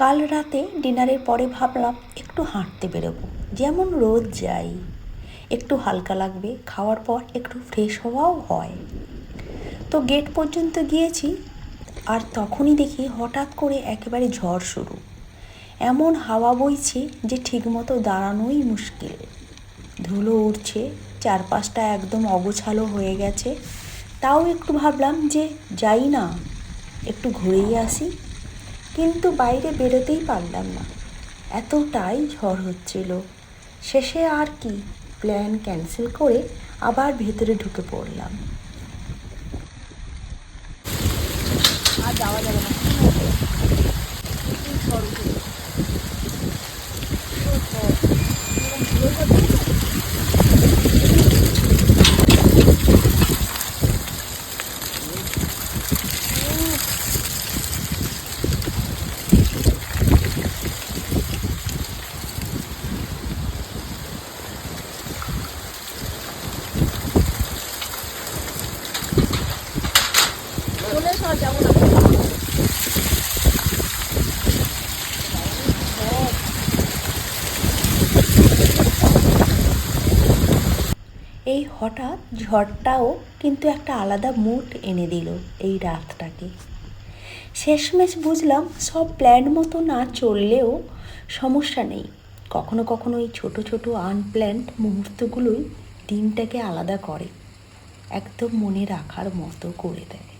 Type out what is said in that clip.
কাল রাতে ডিনারের পরে ভাবলাম একটু হাঁটতে বেরোবো, যেমন রোজ যাই। একটু হালকা লাগবে, খাওয়ার পর একটু ফ্রেশ হওয়াও হয়। তো গেট পর্যন্ত গিয়েছি, আর তখনই দেখি হঠাৎ করে একেবারে ঝড় শুরু। এমন হাওয়া বইছে যে ঠিকমতো দাঁড়ানোই মুশকিল। ধুলো উড়ছে, চারপাশটা একদম অগোছালো হয়ে গেছে। তাও একটু ভাবলাম যে যাই না, একটু ঘুরেই আসি। কিন্তু বাইরে বেরোতেই পারলাম না, এতটাই ঝড় হচ্ছিল। শেষে আর কি, প্ল্যান ক্যান্সেল করে আবার ভেতরে ঢুকে পড়লাম। আর যাওয়া যাবে না, ঝড় উঠে গেছে। চলে এসো, আর যাবো না। এই হঠাৎ ঝড়টাও কিন্তু একটা আলাদা মুড এনে দিল এই রাতটাকে। শেষমেশ বুঝলাম সব প্ল্যান মতো না চললেও সমস্যা নেই। কখনো কখনো এই ছোট ছোট আনপ্ল্যান্ড মুহূর্তগুলোই দিনটাকে আলাদা করে, একদম মনে রাখার মতো করে দেয়।